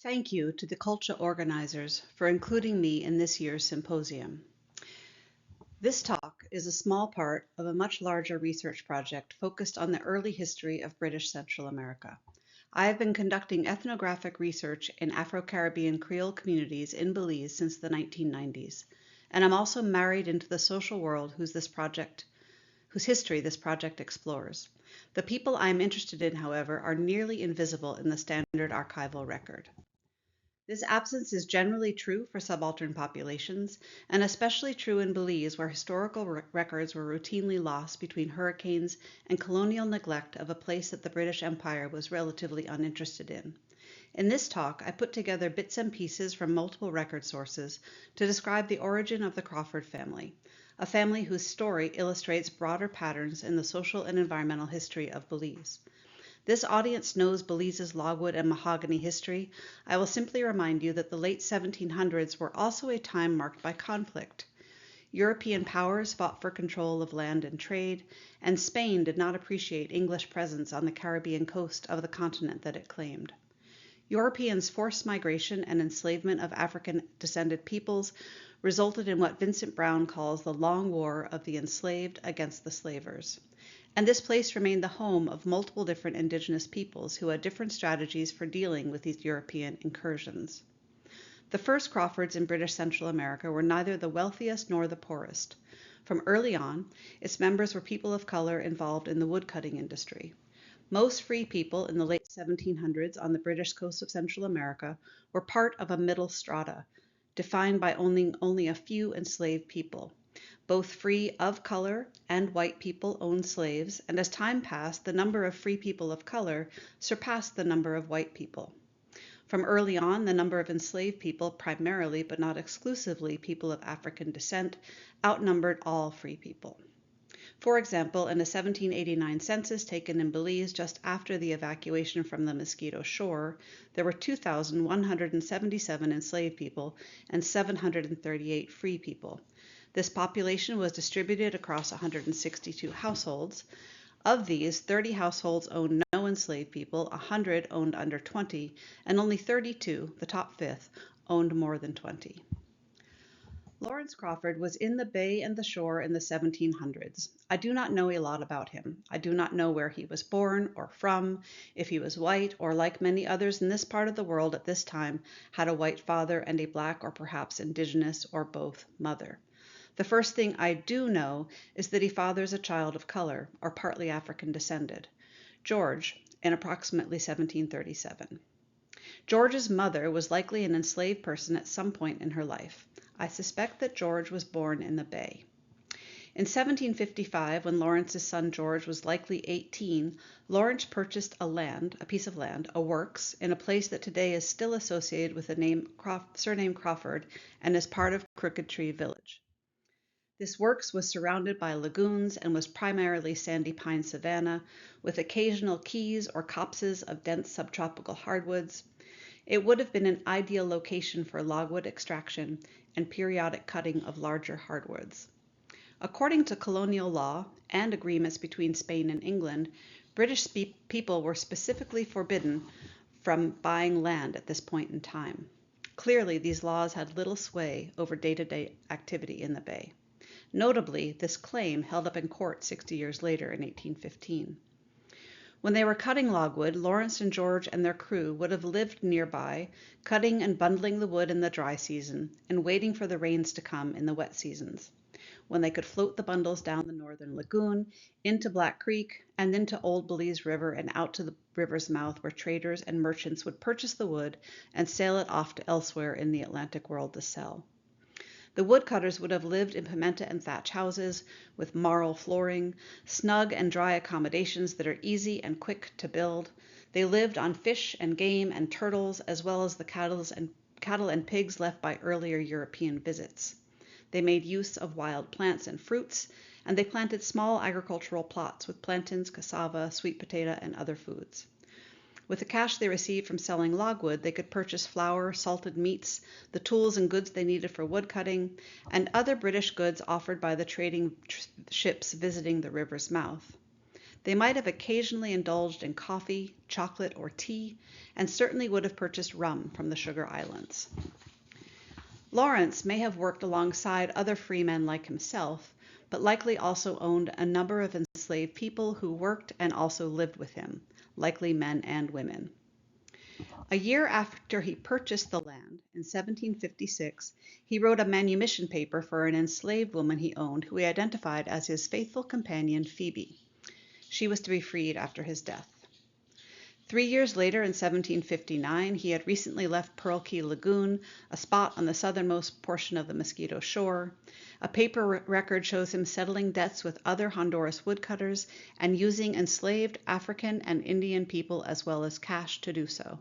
Thank you to the culture organizers for including me in this year's symposium. This talk is a small part of a much larger research project focused on the early history of British Central America. I have been conducting ethnographic research in Afro-Caribbean Creole communities in Belize since the 1990s, and I'm also married into the social world whose history this project explores. The people I am interested in, however, are nearly invisible in the standard archival record. This absence is generally true for subaltern populations, and especially true in Belize, where historical records were routinely lost between hurricanes and colonial neglect of a place that the British Empire was relatively uninterested in. In this talk, I put together bits and pieces from multiple record sources to describe the origin of the Crawford family, a family whose story illustrates broader patterns in the social and environmental history of Belize. This audience knows Belize's logwood and mahogany history. I will simply remind you that the late 1700s were also a time marked by conflict. European powers fought for control of land and trade, and Spain did not appreciate English presence on the Caribbean coast of the continent that it claimed. Europeans' forced migration and enslavement of African-descended peoples resulted in what Vincent Brown calls the Long War of the Enslaved against the Slavers. And this place remained the home of multiple different indigenous peoples who had different strategies for dealing with these European incursions. The first Crawfords in British Central America were neither the wealthiest nor the poorest. From early on, its members were people of color involved in the woodcutting industry. Most free people in the late 1700s on the British coast of Central America were part of a middle strata, defined by owning only a few enslaved people. Both free of color and white people owned slaves, and as time passed, the number of free people of color surpassed the number of white people. From early on, the number of enslaved people, primarily but not exclusively people of African descent, outnumbered all free people. For example, in a 1789 census taken in Belize just after the evacuation from the Mosquito Shore, there were 2,177 enslaved people and 738 free people. This population was distributed across 162 households. Of these, 30 households owned no enslaved people, 100 owned under 20, and only 32, the top fifth, owned more than 20. Lawrence Crawford was in the bay and the shore in the 1700s. I do not know a lot about him. I do not know where he was born or from, if he was white, or like many others in this part of the world at this time, had a white father and a black or perhaps indigenous or both mother. The first thing I do know is that he fathers a child of color, or partly African descended, George, in approximately 1737. George's mother was likely an enslaved person at some point in her life. I suspect that George was born in the Bay. In 1755, when Lawrence's son George was likely 18, Lawrence purchased a piece of land, a works, in a place that today is still associated with the surname Crawford and is part of Crooked Tree Village. This works was surrounded by lagoons and was primarily sandy pine savanna, with occasional keys or copses of dense subtropical hardwoods. It would have been an ideal location for logwood extraction and periodic cutting of larger hardwoods. According to colonial law and agreements between Spain and England, British people were specifically forbidden from buying land at this point in time. Clearly, these laws had little sway over day-to-day activity in the Bay. Notably, this claim held up in court 60 years later in 1815. When they were cutting logwood, Lawrence and George and their crew would have lived nearby, cutting and bundling the wood in the dry season and waiting for the rains to come in the wet seasons, when they could float the bundles down the northern lagoon, into Black Creek, and then to Old Belize River and out to the river's mouth, where traders and merchants would purchase the wood and sail it off to elsewhere in the Atlantic world to sell. The woodcutters would have lived in pimenta and thatch houses with marl flooring, snug and dry accommodations that are easy and quick to build. They lived on fish and game and turtles, as well as the cattle and pigs left by earlier European visits. They made use of wild plants and fruits, and they planted small agricultural plots with plantains, cassava, sweet potato, and other foods. With the cash they received from selling logwood, they could purchase flour, salted meats, the tools and goods they needed for woodcutting, and other British goods offered by the trading ships visiting the river's mouth. They might have occasionally indulged in coffee, chocolate, or tea, and certainly would have purchased rum from the Sugar Islands. Lawrence may have worked alongside other free men like himself, but likely also owned a number of enslaved people who worked and also lived with him, likely men and women. A year after he purchased the land, in 1756, he wrote a manumission paper for an enslaved woman he owned who he identified as his faithful companion Phoebe. She was to be freed after his death. 3 years later, in 1759, he had recently left Pearl Key Lagoon, a spot on the southernmost portion of the Mosquito Shore. A paper record shows him settling debts with other Honduras woodcutters and using enslaved African and Indian people as well as cash to do so,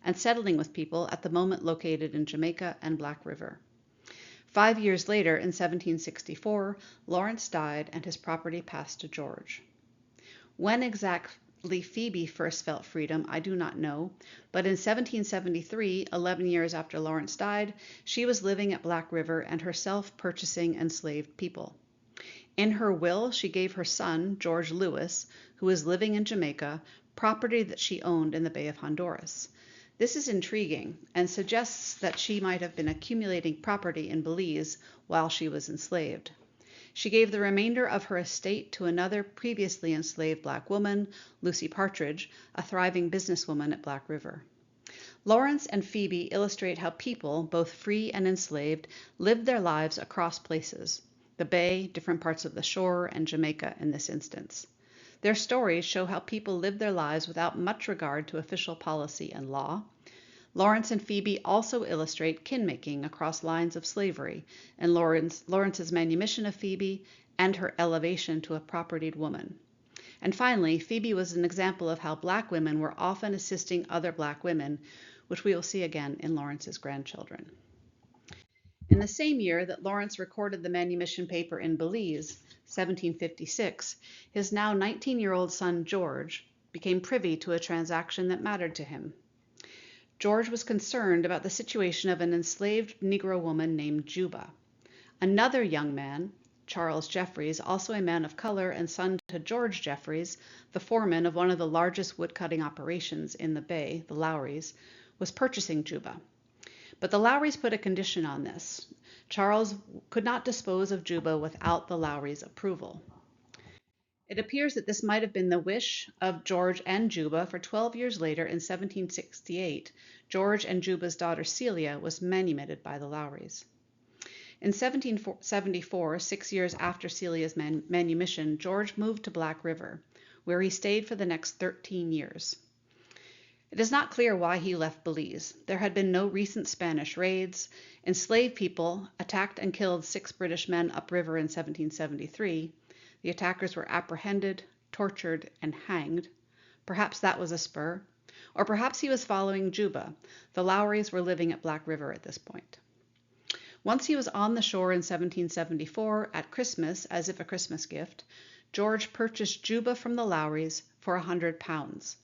and settling with people at the moment located in Jamaica and Black River. 5 years later, in 1764, Lawrence died and his property passed to George. When exactly Phoebe first felt freedom, I do not know, but in 1773, 11 years after Lawrence died, she was living at Black River and herself purchasing enslaved people. In her will, she gave her son, George Lewis, who was living in Jamaica, property that she owned in the Bay of Honduras. This is intriguing and suggests that she might have been accumulating property in Belize while she was enslaved. She gave the remainder of her estate to another previously enslaved Black woman, Lucy Partridge, a thriving businesswoman at Black River. Lawrence and Phoebe illustrate how people, both free and enslaved, lived their lives across places, the Bay, different parts of the shore, and Jamaica in this instance. Their stories show how people lived their lives without much regard to official policy and law. Lawrence and Phoebe also illustrate kin-making across lines of slavery in Lawrence's manumission of Phoebe and her elevation to a propertied woman. And finally, Phoebe was an example of how Black women were often assisting other Black women, which we will see again in Lawrence's grandchildren. In the same year that Lawrence recorded the manumission paper in Belize, 1756, his now 19-year-old son George became privy to a transaction that mattered to him. George was concerned about the situation of an enslaved Negro woman named Juba. Another young man, Charles Jeffries, also a man of color and son to George Jeffries, the foreman of one of the largest woodcutting operations in the Bay, the Lowrys, was purchasing Juba. But the Lowrys put a condition on this. Charles could not dispose of Juba without the Lowrys' approval. It appears that this might have been the wish of George and Juba, for 12 years later, in 1768, George and Juba's daughter Celia was manumitted by the Lowrys. In 1774, 6 years after Celia's manumission, George moved to Black River, where he stayed for the next 13 years. It is not clear why he left Belize. There had been no recent Spanish raids. Enslaved people attacked and killed 6 British men upriver in 1773. The attackers were apprehended, tortured, and hanged. Perhaps that was a spur. Or perhaps he was following Juba. The Lowrys were living at Black River at this point. Once he was on the shore in 1774, at Christmas, as if a Christmas gift, George purchased Juba from the Lowrys for £100.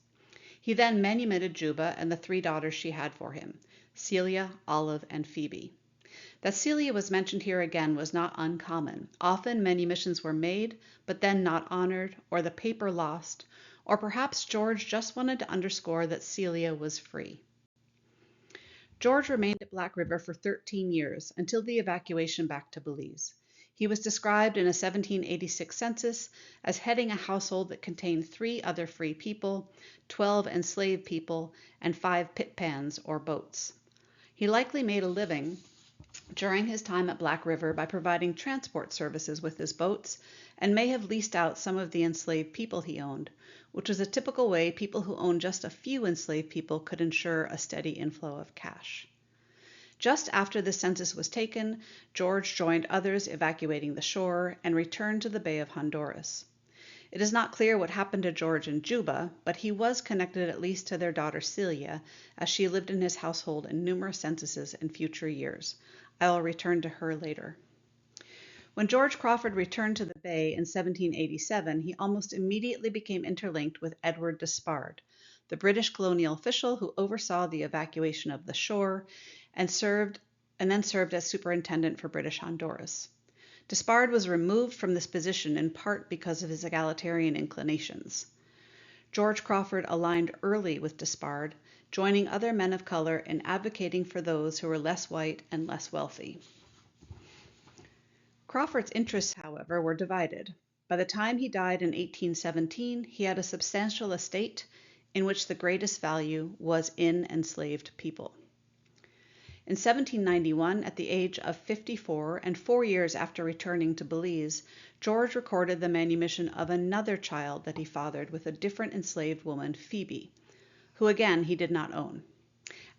He then manumitted Juba and the 3 daughters she had for him, Celia, Olive, and Phoebe. That Celia was mentioned here again was not uncommon. Often manumissions were made, but then not honored, or the paper lost, or perhaps George just wanted to underscore that Celia was free. George remained at Black River for 13 years, until the evacuation back to Belize. He was described in a 1786 census as heading a household that contained 3 other free people, 12 enslaved people, and 5 pit pans or boats. He likely made a living during his time at Black River by providing transport services with his boats, and may have leased out some of the enslaved people he owned, which was a typical way people who owned just a few enslaved people could ensure a steady inflow of cash. Just after the census was taken, George joined others evacuating the shore and returned to the Bay of Honduras. It is not clear what happened to George and Juba, but he was connected at least to their daughter Celia, as she lived in his household in numerous censuses in future years. I will return to her later. When George Crawford returned to the Bay in 1787, he almost immediately became interlinked with Edward Despard, the British colonial official who oversaw the evacuation of the shore and then served as superintendent for British Honduras. Despard was removed from this position in part because of his egalitarian inclinations. George Crawford aligned early with Despard, joining other men of color in advocating for those who were less white and less wealthy. Crawford's interests, however, were divided. By the time he died in 1817, he had a substantial estate in which the greatest value was in enslaved people. In 1791, at the age of 54 and 4 years after returning to Belize, George recorded the manumission of another child that he fathered with a different enslaved woman, Phoebe, who again he did not own.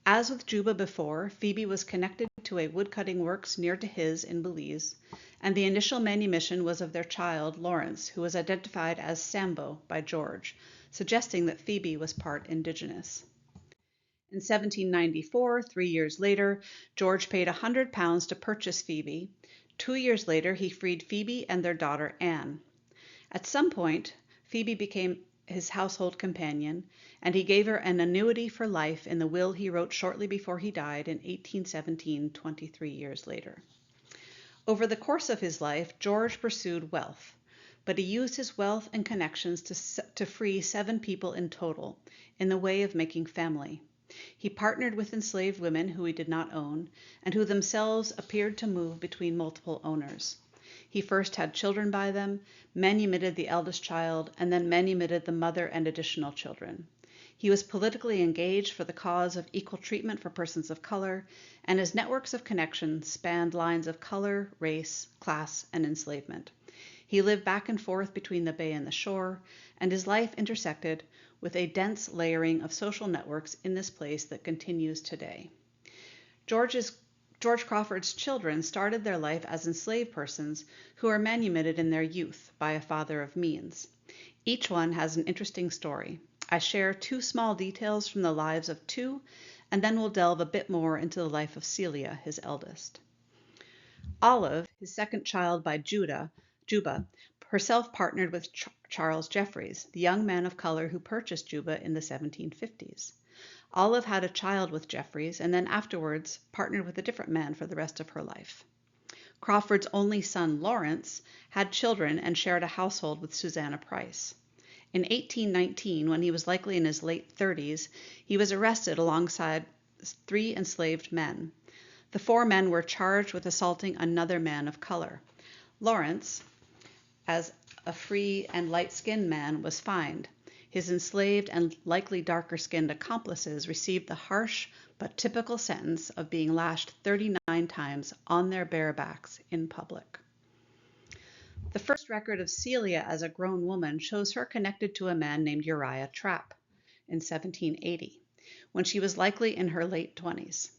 As with Juba before, Phoebe was connected to a woodcutting works near to his in Belize, and the initial manumission was of their child, Lawrence, who was identified as Sambo by George, suggesting that Phoebe was part indigenous. In 1794, 3 years later, George paid £100 to purchase Phoebe. 2 years later, he freed Phoebe and their daughter Anne. At some point, Phoebe became his household companion, and he gave her an annuity for life in the will he wrote shortly before he died in 1817, 23 years later. Over the course of his life, George pursued wealth, but he used his wealth and connections to free 7 people in total in the way of making family. He partnered with enslaved women who he did not own, and who themselves appeared to move between multiple owners. He first had children by them, manumitted the eldest child, and then manumitted the mother and additional children. He was politically engaged for the cause of equal treatment for persons of color, and his networks of connections spanned lines of color, race, class, and enslavement. He lived back and forth between the bay and the shore, and his life intersected with a dense layering of social networks in this place that continues today. George Crawford's children started their life as enslaved persons who were manumitted in their youth by a father of means. Each one has an interesting story. I share 2 small details from the lives of 2, and then we'll delve a bit more into the life of Celia, his eldest. Olive, his second child by Juba, herself partnered with Charles Jeffries, the young man of color who purchased Juba in the 1750s. Olive had a child with Jeffries and then afterwards partnered with a different man for the rest of her life. Crawford's only son, Lawrence, had children and shared a household with Susanna Price. In 1819, when he was likely in his late 30s, he was arrested alongside 3 enslaved men. The 4 men were charged with assaulting another man of color. Lawrence, as a free and light-skinned man, was fined. His enslaved and likely darker-skinned accomplices received the harsh but typical sentence of being lashed 39 times on their bare backs in public. The first record of Celia as a grown woman shows her connected to a man named Uriah Trapp in 1780, when she was likely in her late 20s.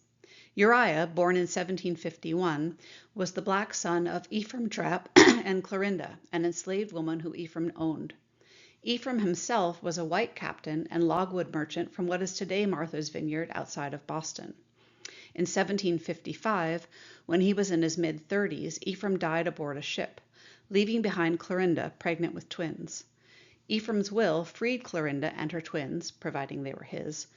Uriah, born in 1751, was the black son of Ephraim Trapp and Clorinda, an enslaved woman who Ephraim owned. Ephraim himself was a white captain and logwood merchant from what is today Martha's Vineyard outside of Boston. In 1755, when he was in his mid-30s, Ephraim died aboard a ship, leaving behind Clorinda, pregnant with twins. Ephraim's will freed Clorinda and her twins, providing they were his.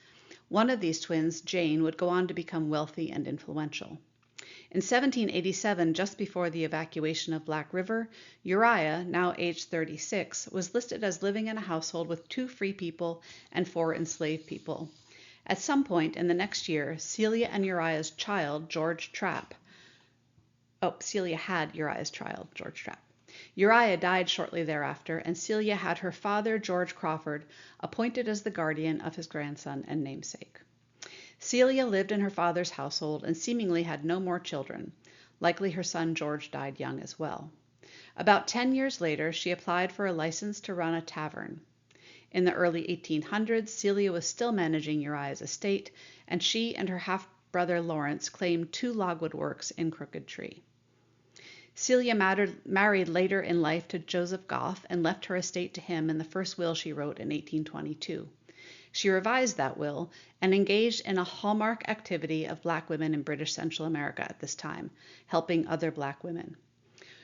One of these twins, Jane, would go on to become wealthy and influential. In 1787, just before the evacuation of Black River, Uriah, now aged 36, was listed as living in a household with 2 free people and 4 enslaved people. At some point in the next year, Celia and Uriah's child, Celia had Uriah's child, George Trapp. Uriah died shortly thereafter, and Celia had her father, George Crawford, appointed as the guardian of his grandson and namesake. Celia lived in her father's household and seemingly had no more children. Likely her son George died young as well. About 10 years later, she applied for a license to run a tavern. In the early 1800s, Celia was still managing Uriah's estate, and she and her half-brother Lawrence claimed 2 logwood works in Crooked Tree. Celia married later in life to Joseph Goff and left her estate to him in the first will she wrote in 1822. She revised that will and engaged in a hallmark activity of Black women in British Central America at this time, helping other Black women.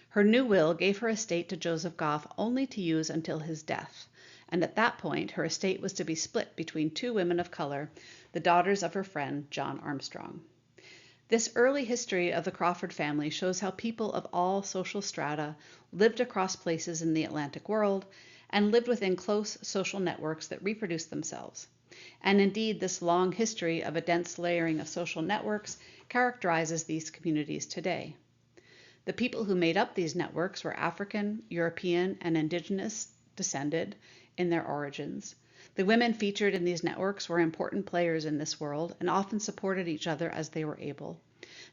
Her new will gave her estate to Joseph Goff only to use until his death, and at that point her estate was to be split between 2 women of color, the daughters of her friend John Armstrong. This early history of the Crawford family shows how people of all social strata lived across places in the Atlantic world and lived within close social networks that reproduced themselves. And indeed, this long history of a dense layering of social networks characterizes these communities today. The people who made up these networks were African, European, and indigenous descended in their origins. The women featured in these networks were important players in this world and often supported each other as they were able.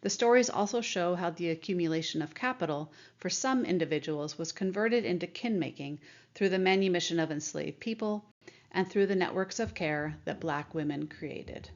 The stories also show how the accumulation of capital for some individuals was converted into kin-making through the manumission of enslaved people and through the networks of care that Black women created.